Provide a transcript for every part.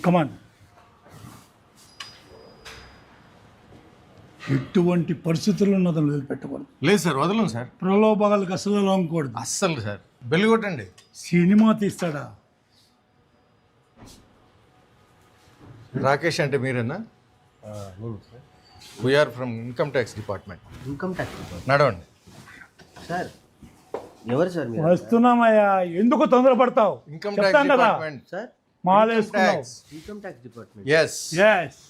కమాన్. ఎటువంటి పరిస్థితుల్లో అతను వదిలిపెట్టకూడదు. లేదు సార్, వదలం సార్. ప్రలోభాలకు అసలు లొంగకూడదు. అస్సలు సార్. బెల్లి కొట్టండి. సినిమా తీస్తాడా? రాకేష్ అంటే మీరేనా? నేను sir we are from income tax department. Income tax department. నడవండి. సార్ ఎవరు సార్ మీరు? వస్తున్నామయ్యా, ఎందుకు తొందరపడతావు? ఇన్కమ్ చెప్తాను ట్యాక్స్ కదా. డిపార్ట్మెంట్. సార్ మాలేసుకున్నావు. Income tax department. Yes yes.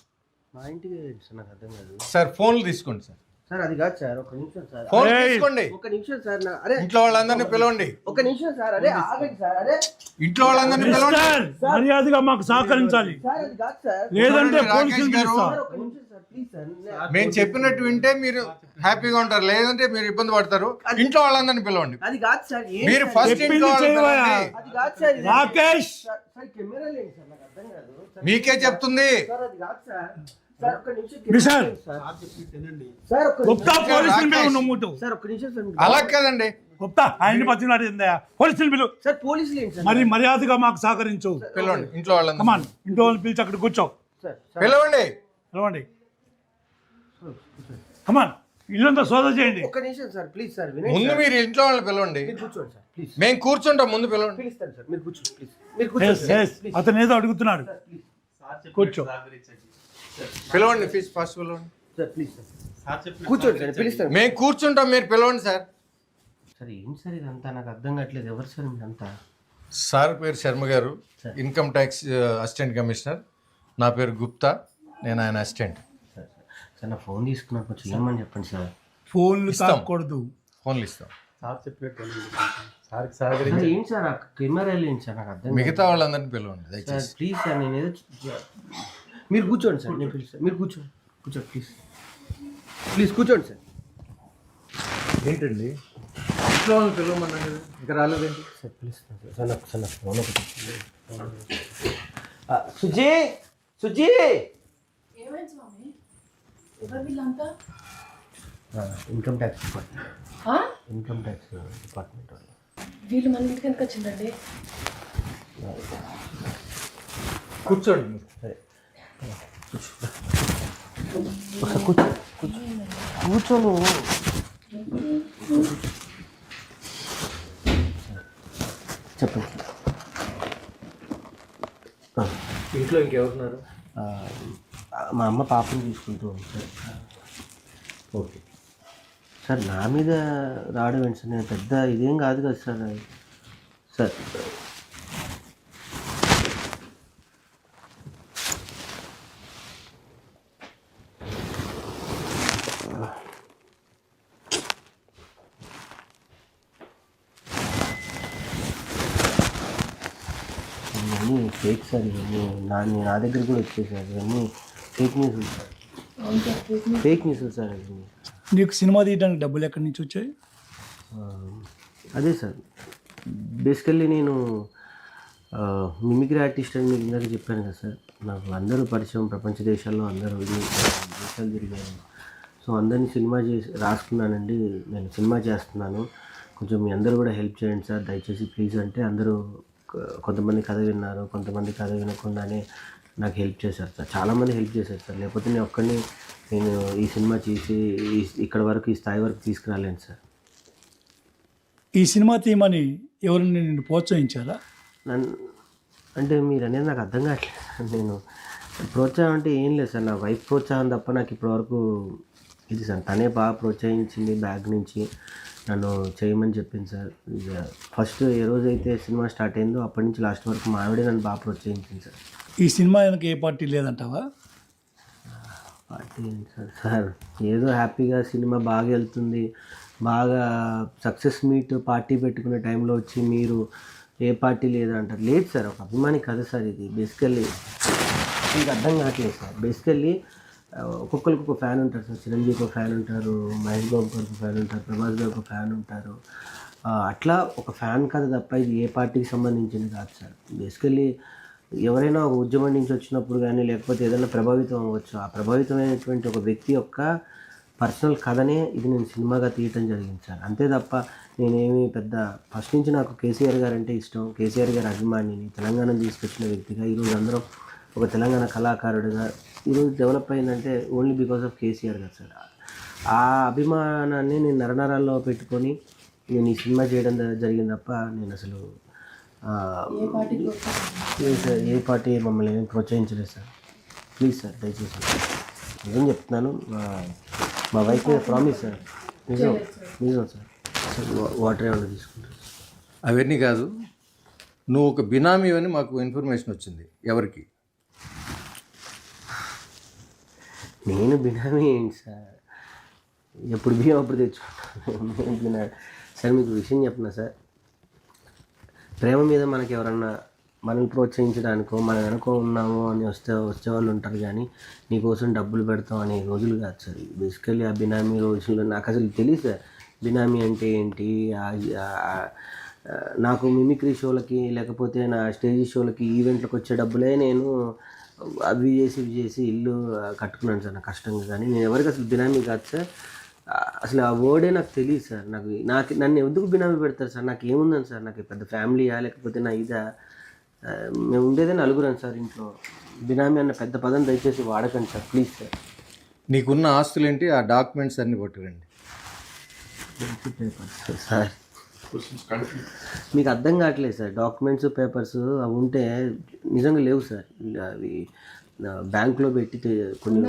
మా ఇంటికి ఏంటి సార్, నాకు అర్థం కాదు. సార్, ఫోన్లు తీసుకోండి సార్. సార్ అది కాదు సార్, ఒక నిమిషం సార్. ఫోన్ ఏయ్. తీసుకోండి. ఒక నిమిషం సార్. అరే ఇంట్లో వాళ్ళందరినీ పిలవండి. ఒక నిమిషం సార్. అరే ఆగండి సార్. అరే ఇంట్లో వాళ్ళందరినీ పిలవండి. మిస్టర్, మర్యాదగా మాకు సహకరించాలి, సార్ అది కాదు సార్. లేదంటే రాకేష్ పోలీసులు గారు. పిలుస్తా. సార్ ఒక నిమిషం సార్, ప్లీజ్ సార్. మేము చెప్పినట్టు వింటే మీరు హ్యాపీగా ఉంటారు, లేదంటే మీరు ఇబ్బంది పడతారు. ఇంట్లో వాళ్ళందరినీ పిలవండి. అది కాదు సార్. మీరు ఫస్ట్ చెప్పింది ఇంట్లో వాళ్ళని చేయవయ్యా. పిలవండి. అది కాదు సార్. రాకేష్. సార్ కెమెరా లేదు సార్, నాకు అర్థం కాదు సార్. మీకే చెప్తుంది. సార్ అది కాదు సార్. సార్ ఒక నిమిషం మిస్టర్. సార్. సార్ ఒక గుప్తా, నిమిషం. పోలీసులు పిలువు నమ్ముతూ. సార్ ఒక నిమిషం సార్. అలా కదండి. గుప్తా, ఆయన్ని పచ్చినాడు. పోలీసులు పిలువు. సార్ పోలీసులు ఏంటి సార్? మరి మర్యాదగా మాకు సహకరించు. పిలవండి ఇంట్లో వాళ్ళందరినీ. కమాన్, ఇంట్లో వాళ్ళని పిలిచి అక్కడ కూర్చో. సార్ పిలవండి. పిలవండి. కమాన్, ఇల్లంతా సోదా చేయండి. ఒక్క నిమిషం సార్, ప్లీజ్ సార్. వినండి ముందు సార్. మీరు ఇంట్లో వాళ్ళని పిలవండి. మీరు కూర్చోండి సార్, ప్లీజ్. మేము కూర్చుంటాం, ముందు పిలవండి. పిలుస్తాను సార్, మీరు కూర్చోండి ప్లీజ్. మీరు కూర్చోండి ఎస్, సార్, ఎస్. ప్లీజ్. అతను ఏదో అడుగుతున్నాడు. Sir, please. కూర్చో. పిలవండి, ఫస్ట్ పిలవండి. Sir please sir. కూర్చోండి సార్, పిలుస్తాను. మేము కూర్చుంటాం, మీరు పిలవండి సార్. సార్ ఏంటి సార్ ఇదంతా, నాకు అర్థం కావట్లేదు. ఎవరు సార్ మీరంతా? సార్ పేరు శర్మ గారు, ఇన్కమ్ ట్యాక్స్ అసిస్టెంట్ కమిషనర్. నా పేరు గుప్తా, నేను ఆయన అసిస్టెంట్. సార్ సార్ నా ఫోన్ తీసుకున్నా, కొంచెం ఏమని చెప్పండి సార్. ఫోన్లు ఇస్తాం. తాకూడదు. ఫోన్లు ఇస్తాం. సార్ ఏంటి సార్, ఆ కెమెరాలు ఏంటి సార్, నాకు అర్థం మిగతా వాళ్ళందరినీ పిలవండి సార్. దయచేసి. ప్లీజ్ సార్, నేను ఏదో మీరు కూర్చోండి సార్, నేను పిలుస్తాను. మీరు కూర్చోండి, కూర్చోండి ప్లీజ్. ప్లీజ్ కూర్చోండి సార్. ఏంటండి ఇంట్లో వాళ్ళని పిలవమన్నా కదా, ఇంకా రాలేదేంటి? సార్ పిలుస్తాను సార్. సార్ నాకు ఫోన్ ఒకటి. సుజీ, సుజీ. ఏమైంది స్వామి? ఎవరు వీళ్ళంతా? Income tax department. ఆ? ఇన్కమ్ ట్యాక్స్ డిపార్ట్మెంట్ వాళ్ళు. వీళ్ళు మన ఇంటికి ఎందుకు వచ్చిందండి? కూర్చోండి మీరు. సరే ఒకసారి కూర్చో, కూర్చో, కూర్చోను. చెప్పండి. ఇంట్లో ఇంకెవరున్నారు? మా అమ్మ పాపని చూసుకుంటూ ఉంది సార్. ఓకే సార్ నా మీద రావడం ఏంటి సార్, నేను పెద్ద ఇదేం కాదు కదా సార్. సార్ ఇవన్నీ ఫేక్ సార్, ఇవన్నీ నా దగ్గర కూడా వచ్చాయి సార్. ఇవన్నీ fake news sir, fake news sir. ఇవన్నీ నీకు సినిమా తీయడానికి డబ్బులు ఎక్కడి నుంచి వచ్చాయి? అదే సార్, బేసికల్లీ నేను మిమిక్రీ ఆర్టిస్ట్ అని మీకు ఇందాక చెప్పాను కదా సార్. నాకు అందరూ పరిచయం, ప్రపంచ దేశాల్లో అందరూ దేశాలు తిరిగాను. సో అందరినీ సినిమా చేసి రాసుకున్నానండి, నేను సినిమా చేస్తున్నాను, కొంచెం మీ అందరూ కూడా హెల్ప్ చేయండి సార్ దయచేసి ప్లీజ్ అంటే అందరూ కొంతమంది కథ విన్నారు, కొంతమంది కథ వినకుండానే నాకు హెల్ప్ చేశారు సార్. చాలామంది హెల్ప్ చేశారు సార్. లేకపోతే నేను ఒక్కడిని నేను ఈ సినిమా చేసి ఇక్కడ వరకు, ఈ స్థాయి వరకు తీసుకురాలేను సార్. ఈ సినిమా తీయమని ఎవరిని నిన్ను ప్రోత్సహించారా? నన్ను అంటే మీరు అనేది నాకు అర్థం కావట్లేదు. నేను ప్రోత్సాహం అంటే ఏం లేదు సార్, నా వైఫ్ ప్రోత్సాహం తప్ప నాకు ఇప్పటివరకు ఇది సార్. తనే బాగా ప్రోత్సహించింది, బ్యాగ్ నుంచి నన్ను చేయమని చెప్పింది సార్. ఇక ఫస్ట్ ఏ రోజైతే సినిమా స్టార్ట్ అయిందో అప్పటి నుంచి లాస్ట్ వరకు మా ఆవిడే నన్ను బాగా ప్రోత్సహించింది సార్. ఈ సినిమా వెనక ఏ పార్టీ లేదంటావా? పార్టీ ఏంటి సార్? సార్ ఏదో హ్యాపీగా సినిమా బాగా వెళ్తుంది, బాగా సక్సెస్ మీట్ పార్టీ పెట్టుకునే టైంలో వచ్చి మీరు ఏ పార్టీ లేదంటారు. లేదు సార్, ఒక అభిమాని కథ సార్ ఇది. బేసికల్లీ మీకు అర్థం కావట్లేదు సార్. బేసికల్లీ ఒక్కొక్కరికి ఒక ఫ్యాన్ ఉంటారు సార్. చిరంజీవికి ఒక ఫ్యాన్ ఉంటారు, మహేష్ బాబు గారికి ఒక ఫ్యాన్ ఉంటారు, ప్రభాస్ గారికి ఒక ఫ్యాన్ ఉంటారు. అట్లా ఒక ఫ్యాన్ కథ తప్ప ఇది ఏ పార్టీకి సంబంధించింది కాదు సార్. బేసికల్లీ ఎవరైనా ఒక ఉద్యమం నుంచి వచ్చినప్పుడు కానీ, లేకపోతే ఏదైనా ప్రభావితం అవ్వచ్చు, ఆ ప్రభావితమైనటువంటి ఒక వ్యక్తి యొక్క పర్సనల్ కథనే ఇది నేను సినిమాగా తీయటం జరిగింది సార్. అంతే తప్ప నేనేమి పెద్ద ఫస్ట్ నుంచి నాకు కేసీఆర్ గారు అంటే ఇష్టం, కేసీఆర్ గారి అభిమానిని, తెలంగాణ తీసుకొచ్చిన వ్యక్తిగా ఈరోజు అందరం ఒక తెలంగాణ కళాకారుడిగా ఈరోజు డెవలప్ అయిందంటే ఓన్లీ బికాస్ ఆఫ్ కేసీఆర్ కదా సార్. ఆ అభిమానాన్ని నేను నరనరాల్లో పెట్టుకొని నేను ఈ సినిమా చేయడం జరిగింది తప్ప నేను అసలు సార్ ఏ పార్టీ మమ్మల్ని ఏమి ప్రోత్సహించలేదు సార్. ప్లీజ్ సార్ దయచేసి నిజం చెప్తున్నాను. మా వైఫ్ మీద ప్రామిస్ సార్. నిజం సార్. వాటర్ ఏమైనా తీసుకుంటారు? అవన్నీ కాదు, నువ్వు ఒక బినామీ అని మాకు ఇన్ఫర్మేషన్ వచ్చింది. ఎవరికి? నేను బినామీ ఏంటి సార్, ఎప్పుడు బియ్యం అప్పుడు తెచ్చుకుంటాను. సార్ మీకు విషయం చెప్పనా సార్, ప్రేమ మీద మనకి ఎవరన్నా మనల్ని ప్రోత్సహించడానికో మనం వెనుకో ఉన్నాము అని వచ్చేవాళ్ళు ఉంటారు, కానీ నీకోసం డబ్బులు పెడతాం అనే రోజులు కాదు సార్. బేసికల్లీ ఆ బినామీ రోజుల్లో నాకు అసలు తెలియదు సార్ బినామీ అంటే ఏంటి. నాకు మిమిక్రీ షోలకి లేకపోతే నా స్టేజ్ షోలకి ఈవెంట్లకు వచ్చే డబ్బులే నేను అవి చేసి ఇల్లు కట్టుకున్నాను సార్ నా కష్టంగా. కానీ నేను ఎవరికి అసలు బినామీ కాదు సార్. అసలు ఆ వర్డే నాకు తెలియదు సార్. నన్ను ఎందుకు బినామీ పెడతారు సార్? నాకు ఏముందని సార్, నాకు పెద్ద ఫ్యామిలీయా లేకపోతే నా ఇదా? మేము ఉండేదే నలుగురం సార్ ఇంట్లో. బినామీ అన్న పెద్ద పదం దయచేసి వాడకండి సార్, ప్లీజ్ సార్. నీకున్న ఆస్తులు ఏంటి? ఆ డాక్యుమెంట్స్ అన్నీ పట్టుకురండి. సార్ మీకు అర్థం కావట్లేదు సార్. డాక్యుమెంట్స్ పేపర్స్ అవి ఉంటే నిజంగా లేవు సార్. అవి బ్యాంకులో పెట్టి కొన్ని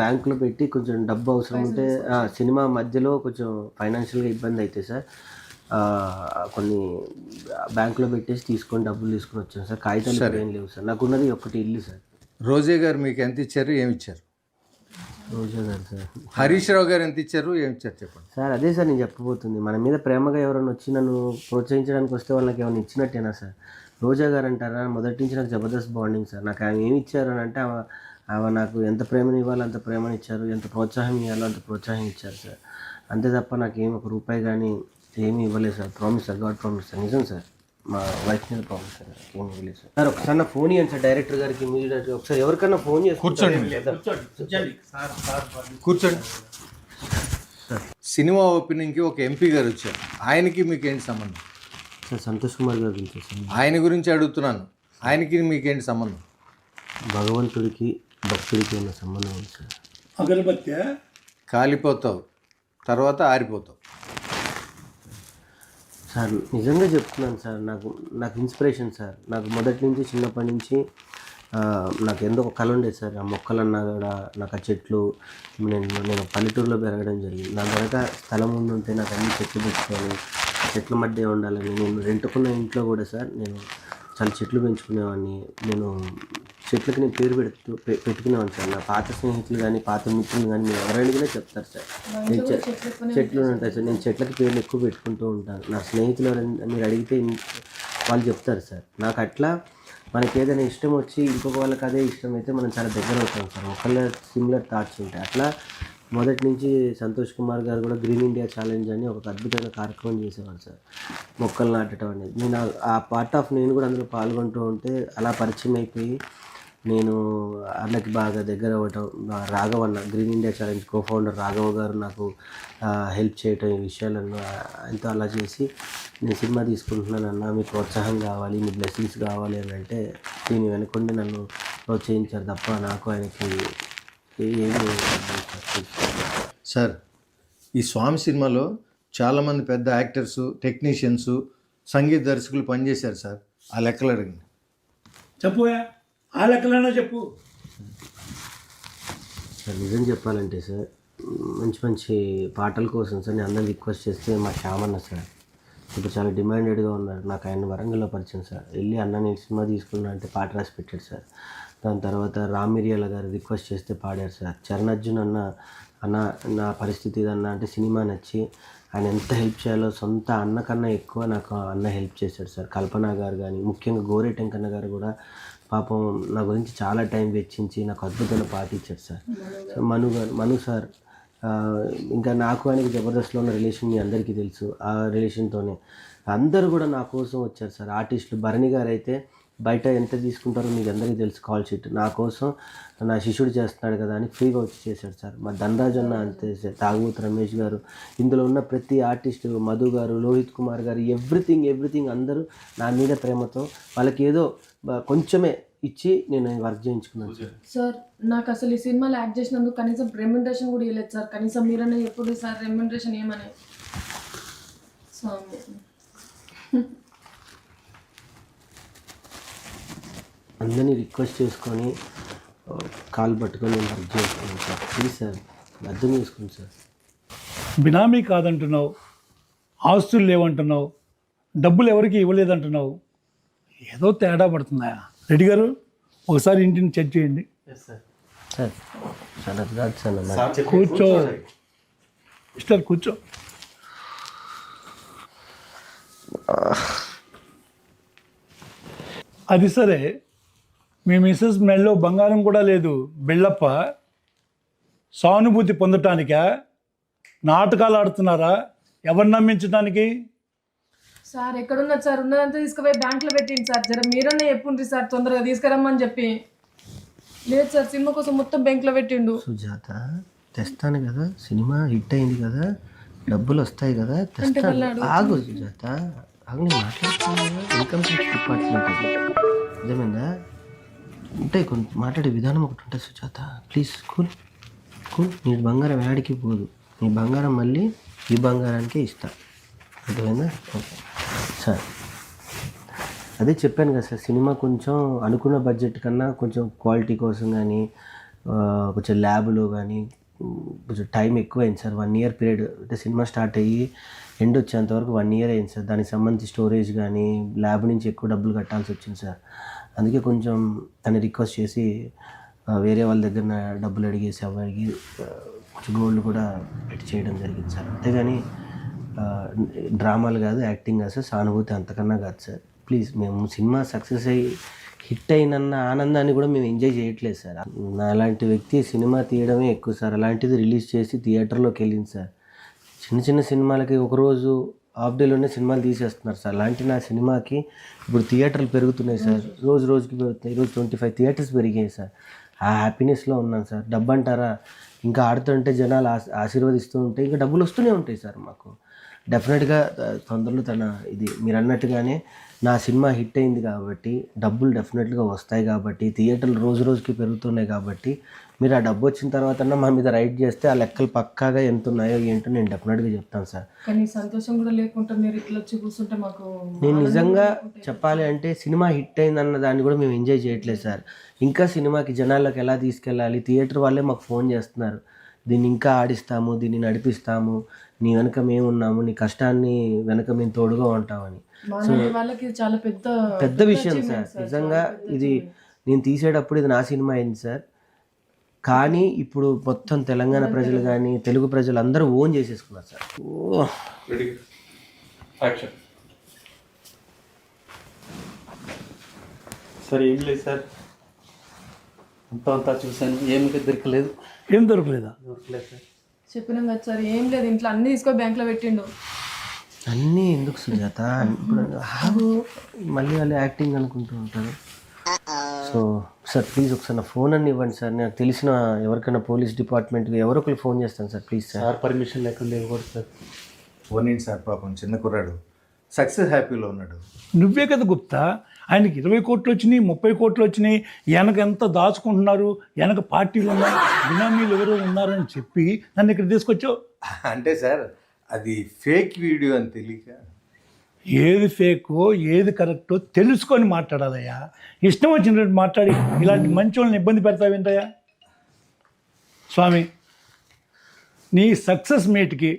బ్యాంకులో పెట్టి కొంచెం డబ్బు అవసరం ఉంటే సినిమా మధ్యలో కొంచెం ఫైనాన్షియల్గా ఇబ్బంది అయితే సార్ కొన్ని బ్యాంకులో పెట్టేసి డబ్బులు తీసుకొని వచ్చాను సార్. కాగితాలు ఏం లేవు సార్. నాకున్నది ఒకటి ఇల్లు సార్. రోజే గారు మీకు ఎంత ఇచ్చారు, ఏమి ఇచ్చారు? రోజా గారు సార్. హరీష్ రావు గారు ఎంత ఇచ్చారు, ఏమి ఇచ్చారు చెప్పండి సార్. అదే సార్ నేను చెప్పబోతుంది. మన మీద ప్రేమగా ఎవరైనా వచ్చి నన్ను ప్రోత్సహించడానికి వస్తే వాళ్ళకి ఏమైనా ఇచ్చినట్టేనా సార్? రోజా గారు అంటారా, మొదటి నుంచి నాకు జబర్దస్త్ బాండింగ్ సార్. నాకు ఆమె ఏమి ఇచ్చారు అని అంటే ఆమె నాకు ఎంత ప్రేమని ఇవ్వాలో అంత ప్రేమని ఇచ్చారు, ఎంత ప్రోత్సాహం ఇవ్వాలో అంత ప్రోత్సాహం ఇచ్చారు సార్. అంతే తప్ప నాకేం ఒక రూపాయి కానీ ఏమీ ఇవ్వలేదు sir. Promise sir, God promise sir. నిజం సార్, మా వైఫ్ మీద ప్రామిస్ సార్. ఏమి ఇవ్వలేదు సార్. సార్ ఒకసారి నా ఫోన్ ఇవ్వండి సార్, డైరెక్టర్ గారికి మ్యూజిక్ ఒకసారి ఎవరికన్నా ఫోన్ చేసి కూర్చోండి. సినిమా ఓపెనింగ్కి ఒక ఎంపీ గారు వచ్చారు, ఆయనకి మీకేంటి సంబంధం? సార్ సంతోష్ కుమార్ గారు గురించి సార్. ఆయన గురించి అడుగుతున్నాను, ఆయనకి మీకేంటి సంబంధం? భగవంతుడికి భక్తుడికి ఉన్న సంబంధం ఉంది సార్. అగరబత్తి కాలిపోతావు, తర్వాత ఆరిపోతావు. సార్ నిజంగా చెప్తున్నాను సార్. నాకు ఇన్స్పిరేషన్ సార్. నాకు మొదటి నుంచి చిన్నప్పటి నుంచి నాకు ఎందుకు ఒక కళ ఉండేది సార్. ఆ మొక్కలన్నా కూడా నాకు ఆ చెట్లు, నేను పల్లెటూరులో పెరగడం జరిగింది. నా వెనక స్థలం ఉంటే నాకు అన్ని చెట్లు పెట్టుకొని చెట్ల మధ్య ఉండాలని నేను రెంటుకున్న ఇంట్లో కూడా సార్ నేను చాలా చెట్లు పెంచుకునేవాడిని. నేను చెట్లకి నేను పేరు పెట్టుకునేవాడిని సార్. నా పాత స్నేహితులు కానీ పాత మిత్రులు కానీ మీరు ఎవరు అడిగినా చెప్తారు సార్. నేను చెట్లు ఉంటాయి సార్. నేను చెట్లకి పేర్లు ఎక్కువ పెట్టుకుంటూ ఉంటాను. నా స్నేహితులు మీరు అడిగితే వాళ్ళు చెప్తారు సార్. నాకు అట్లా మనకి ఏదైనా ఇష్టం వచ్చి ఇంకొక వాళ్ళకి అదే ఇష్టం అయితే మనం చాలా దగ్గర అవుతాం సార్. ఒకళ్ళ సిమిలర్ థాట్స్ ఉంటాయి. అట్లా మొదటి నుంచి సంతోష్ కుమార్ గారు కూడా గ్రీన్ ఇండియా ఛాలెంజ్ అని ఒక అద్భుతమైన కార్యక్రమం చేసేవారు సార్. మొక్కలు నాటడం అనేది నేను ఆ పార్ట్ ఆఫ్ నేను కూడా అందులో పాల్గొంటూ ఉంటే అలా పరిచయం అయిపోయి నేను అన్నకి బాగా దగ్గర అవ్వటం. రాఘవన్న green India challenge cofounder Raghava గారు నాకు హెల్ప్ చేయటం ఈ విషయాలను ఎంతో అలా చేసి నేను సినిమా తీసుకుంటున్నానన్నా మీ ప్రోత్సాహం కావాలి, మీ బ్లెస్సింగ్స్ కావాలి అని అంటే దీని వెనుకొండి నన్ను ప్రోత్సహించారు తప్ప నాకు ఆయనకి ఏమి. సార్ ఈ స్వామి సినిమాలో చాలామంది పెద్ద యాక్టర్సు, టెక్నీషియన్స్, సంగీత దర్శకులు పనిచేశారు సార్. ఆ లెక్కలు అడగండి. చెప్పుయా, ఆ లెక్కలైనా చెప్పు సార్. నిజం చెప్పాలంటే సార్ మంచి మంచి పాటల కోసం సార్ నేను అందరిని రిక్వెస్ట్ చేస్తే మా శ్యామన్న సార్ ఇప్పుడు చాలా డిమాండెడ్గా ఉన్నారు. నాకు ఆయన వరంగల్లో పరిచయం సార్. వెళ్ళి అన్న నేను సినిమా తీసుకున్నా అంటే పాట రాసి పెట్టాడు సార్. దాని తర్వాత రామ్ మిరియాల గారు రిక్వెస్ట్ చేస్తే పాడారు సార్. చరణ్ అర్జున్ అన్న నా పరిస్థితి ఇదన్నా అంటే సినిమా నచ్చి ఆయన ఎంత హెల్ప్ చేయాలో సొంత అన్న కన్నా ఎక్కువ నాకు అన్న హెల్ప్ చేశాడు సార్. కల్పన గారు కానీ ముఖ్యంగా గోరే టెంకన్న గారు కూడా పాపం నా గురించి చాలా టైం వెచ్చించి నాకు అద్భుతమైన పాట ఇచ్చాడు సార్. మను సార్ ఇంకా నాకు ఆయనకి జబర్దస్త్లో ఉన్న రిలేషన్ మీ అందరికీ తెలుసు. ఆ రిలేషన్తోనే అందరూ కూడా నా కోసం వచ్చారు సార్. ఆర్టిస్టులు భరణి గారు అయితే బయట ఎంత తీసుకుంటారో మీకు అందరికీ తెలుసు. కాల్ షీట్ నా కోసం నా శిష్యుడు చేస్తున్నాడు కదా అని ఫ్రీగా వచ్చి చేశాడు సార్. మా ధనరాజ్ అన్న అంతే సార్, తాగుబోతు రమేష్ గారు, ఇందులో ఉన్న ప్రతి ఆర్టిస్టు, మధు గారు, లోహిత్ కుమార్ గారు, ఎవ్రీథింగ్ అందరూ నా మీద ప్రేమతో వాళ్ళకి ఏదో కొంచెమే ఇచ్చి నేను వర్క్ చేయించుకున్నాను సార్. సార్ నాకు అసలు ఈ సినిమాలో యాక్ట్ చేసినందుకు కనీసం రెమ్యునరేషన్ కూడా ఇవ్వలేదు సార్. కనీసం మీరనే ఎప్పుడు సార్ రెమ్యునరేషన్ ఏమని స్వామి. అందరినీ రిక్వెస్ట్ చేసుకొని కాల్ పట్టుకొని నేను వర్క్ చేసుకున్నాను సార్. ప్లీజ్ సార్ అర్థం చేసుకోండి సార్. బినామీ కాదంటున్నావు, ఆస్తులు లేవంటున్నావు, డబ్బులు ఎవరికి ఇవ్వలేదంటున్నావు. ఏదో తేడా పడుతుందా? రెడ్డి గారు ఒకసారి ఇంటిని చెక్ చేయండి. సార్ సార్ అది కాదు సార్ నా కూర్చో మిస్టర్, కూర్చో. అది సరే, మీ మిస్సెస్ మెడలో బంగారం కూడా లేదు, బిళ్ళప్ప. సానుభూతి పొందటానికా? నాటకాలు ఆడుతున్నారా? ఎవరిని నమ్మించడానికి? సార్ ఎక్కడున్నది సార్? ఉన్నదంతా తీసుకుపోయి బ్యాంక్లో పెట్టింది సార్. జర మీరనే చెప్పుండ్రి సార్, తొందరగా తీసుకురమ్మని చెప్పి. లేదు సార్, సినిమా కోసం మొత్తం బ్యాంక్లో పెట్టిండు. సుజాత తెస్తాను కదా, సినిమా హిట్ అయింది కదా, డబ్బులు వస్తాయి కదా, తెస్తాను. ఆగు సుజాత, ఆగు, నేను మాట్లాడుతున్నాను. ఇన్కమ్ ట్యాక్స్ డిపార్ట్మెంట్ అది, నిజమేందా? ఉంటాయి కొంత మాట్లాడే విధానం ఒకటి ఉంటుంది సుజాత. Please cool. నీ బంగారం యాడికి పోదు, నీ బంగారం మళ్ళీ ఈ బంగారానికే ఇస్తా, అర్థమైందా? ఓకే సార్, అదే చెప్పాను కదా సార్, సినిమా కొంచెం అనుకున్న బడ్జెట్ కన్నా కొంచెం క్వాలిటీ కోసం కానీ, కొంచెం ల్యాబ్లో కానీ కొంచెం టైం ఎక్కువైంది సార్. 1 year పీరియడ్, అంటే సినిమా స్టార్ట్ అయ్యి ఎండ్ వచ్చేంత వరకు 1 year అయింది సార్. దానికి సంబంధించి స్టోరేజ్ కానీ ల్యాబ్ నుంచి ఎక్కువ డబ్బులు కట్టాల్సి వచ్చింది సార్. అందుకే కొంచెం తను రిక్వెస్ట్ చేసి వేరే వాళ్ళ దగ్గర డబ్బులు అడిగేసి అడిగి కొంచెం గోల్డ్ కూడా పెట్టి చేయడం జరిగింది సార్. అంతేగాని డ్రామాలు కాదు, యాక్టింగ్ కాదు సార్, సానుభూతి అంతకన్నా కాదు సార్. ప్లీజ్, మేము సినిమా సక్సెస్ అయ్యి హిట్ అయినన్న ఆనందాన్ని కూడా మేము ఎంజాయ్ చేయట్లేదు సార్. నా అలాంటి వ్యక్తి సినిమా తీయడమే ఎక్కువ సార్. అలాంటిది రిలీజ్ చేసి థియేటర్లోకి వెళ్ళింది సార్. చిన్న సినిమాలకి ఒకరోజు హాఫ్ డేలోనే సినిమాలు తీసేస్తున్నారు సార్. అలాంటి నా సినిమాకి ఇప్పుడు థియేటర్లు పెరుగుతున్నాయి సార్, రోజుకి పెరుగుతున్నాయి. ఈరోజు 25 థియేటర్స్ పెరిగాయి సార్. ఆ హ్యాపీనెస్లో ఉన్నాను సార్. డబ్బు అంటారా, ఇంకా ఆడుతుంటే జనాలు ఆశీర్వదిస్తూ ఉంటే ఇంకా డబ్బులు వస్తూనే ఉంటాయి సార్ మాకు. డెఫినెట్గా తొందరలో ఇది మీరు అన్నట్టుగానే నా సినిమా హిట్ అయింది కాబట్టి డబ్బులు డెఫినెట్గా వస్తాయి కాబట్టి, థియేటర్లు రోజుకి పెరుగుతున్నాయి కాబట్టి, మీరు ఆ డబ్బు వచ్చిన తర్వాత మా మీద రైట్ చేస్తే ఆ లెక్కలు పక్కాగా ఎంత ఉన్నాయో ఏంటో నేను డెఫినెట్గా చెప్తాను సార్. కానీ సంతోషం కూడా లేకుండా మీరు ఇట్లా వచ్చి కూర్చుంటే మాకు, నేను నిజంగా చెప్పాలి అంటే సినిమా హిట్ అయిందన్న దాన్ని కూడా మేము ఎంజాయ్ చేయట్లేదు సార్. ఇంకా సినిమాకి జనాల్లోకి ఎలా తీసుకెళ్ళాలి, థియేటర్ వాళ్ళే మాకు ఫోన్ చేస్తున్నారు, దీన్ని ఇంకా ఆడిస్తాము, దీన్ని నడిపిస్తాము, నీ వెనక మేము ఉన్నాము, నీ కష్టాన్ని వెనక మేము తోడుగా ఉంటామని. వాళ్ళకి చాలా పెద్ద విషయం సార్. నిజంగా ఇది నేను తీసేటప్పుడు ఇది నా సినిమా అయింది సార్. కానీ ఇప్పుడు మొత్తం తెలంగాణ ప్రజలు కానీ తెలుగు ప్రజలు అందరూ ఓన్ చేసేసుకున్నారు సార్. సార్ ఏం లేదు సార్, అంతా చూశాను, ఏమి దొరకలేదు. ఏం దొరకలేదా? దొరకలేదు సార్. చెప్పినాం కదా సార్, ఏం లేదు, ఇంట్లో అన్ని తీసుకొని బ్యాంక్లో పెట్టిండు. అన్నీ ఎందుకు సుజాత, ఇప్పుడు ఆగు, మళ్ళీ వాళ్ళు యాక్టింగ్ అనుకుంటూ ఉంటారు. సో సార్ ప్లీజ్ ఒకసారి నా ఫోన్ అన్ని ఇవ్వండి సార్. నాకు తెలిసిన ఎవరికైనా పోలీస్ డిపార్ట్మెంట్కి ఎవరో ఒకరు ఫోన్ చేస్తాను sir. Please sir. Sir permission లేకుండా ఇవ్వకూడదు సార్. ఫోన్ ఏంటి సార్, పాపం చిన్న కుర్రాడు సక్సెస్ హ్యాపీలో ఉన్నాడు. నువ్వే కదా గుప్తా, ఆయనకి 20 కోట్లు వచ్చినాయి, 30 కోట్లు వచ్చినాయి, వెనక ఎంత దాచుకుంటున్నారు, వెనక పార్టీలు ఉన్నాయి, బినామీలు ఎవరో ఉన్నారని చెప్పి నన్ను ఇక్కడ తీసుకొచ్చావు. అంటే సార్ అది ఫేక్ వీడియో అని తెలియక. ఏది ఫేకో ఏది కరెక్టో తెలుసుకొని మాట్లాడాలయ్యా. ఇష్టం వచ్చినట్టు మాట్లాడి ఇలాంటి మంచి వాళ్ళని ఇబ్బంది పెడతావేంటయ్యా? స్వామి, నీ సక్సెస్ మీట్కి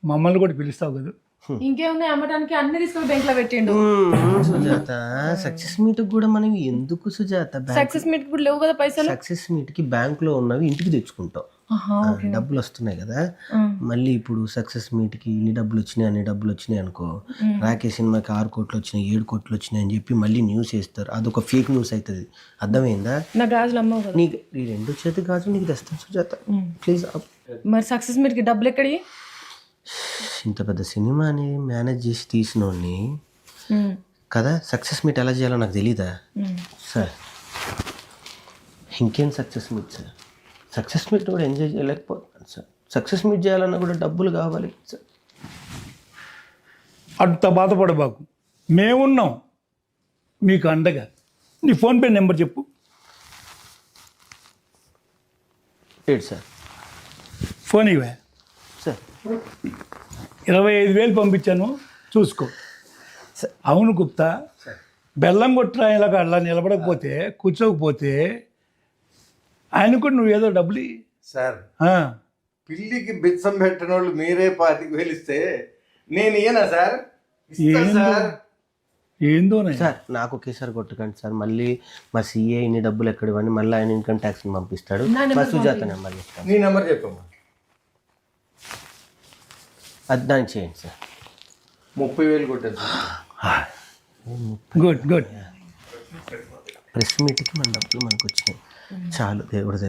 మమ్మల్ని కూడా పిలుస్తావు కదా. ఇంకేమున్నాయి అమ్మటానికి, అన్ని తీసుకొని బ్యాంక్లో పెట్టిండు. సుజాత సక్సెస్ మీట్ కూడా మనం ఎందుకు సుజాత, సక్సెస్ మీట్ కూడా లేవు కదా పైసలు. సక్సెస్ మీట్కి బ్యాంక్లో ఉన్నవి ఇంటికి తెచ్చుకుంటాం, డబ్బులు వస్తున్నాయి కదా. మళ్ళీ ఇప్పుడు సక్సెస్ మీట్కి ఇన్ని డబ్బులు వచ్చినాయి అన్ని డబ్బులు వచ్చినాయి అనుకో, రాకేష్ సినిమాకి 6 కోట్లు వచ్చినాయి 7 కోట్లు వచ్చినాయి అని చెప్పి మళ్ళీ న్యూస్ వేస్తారు. అదొక ఫేక్ న్యూస్ అవుతుంది, అర్థమైందా? నా గాజులు అమ్మవు కదా. నీకు ఈ 2 చేతి గాజులు నీకు తెస్తాను సుజాత ప్లీజ్. మరి సక్సెస్ మీట్కి డబ్బులు ఎక్కడి? ఇంత పెద్ద సినిమాని మేనేజ్ చేసి తీసినోడిని కదా సక్సెస్ మీట్ ఎలా చేయాలో నాకు తెలీదా సార్? ఇంకేం success meet sir? Success meet కూడా ఎంజాయ్ చేయలేకపోతున్నాను సార్. సక్సెస్ మీట్ చేయాలన్నా కూడా డబ్బులు కావాలి సార్. అంత బాధపడబాకు, మేమున్నాం మీకు అండగా. నీ ఫోన్పే నెంబర్ చెప్పు. ఏంటి సార్? ఫోన్ ఇవే. సార్ 25,000 పంపించాను, చూసుకో. అవును గుప్తా, బెల్లం కొట్టిన ఇలాగ అలా నిలబడకపోతే కూర్చోకపోతే ఆయన కూడా నువ్వు ఏదో డబ్బులు ఇయ్యి. సార్ ఆ, పిల్లికి బిచ్చం పెట్టిన వాళ్ళు మీరే 25,000 ఇస్తే నేను ఇయ్యనా సార్? ఇస్తా ఏందో. సార్. ఏందోనే. సార్ నాకు ఒకేసారి కొట్టకండి సార్. మళ్ళీ మా సీఏ ఇన్ని డబ్బులు ఎక్కడ ఇవ్వండి, మళ్ళీ ఆయన ఇన్కమ్ ట్యాక్స్ని పంపిస్తాడు. మా సుజాత నెంబర్ చెప్తాను. నీ నెంబర్ చెప్పమ్మా. అది దాన్ని చేయండి సార్. 30,000 కొట్టాను సార్. Good good. ప్రెస్ మీట్కి మన డబ్బులు మనకు వచ్చినాయి చాలు దేవుడి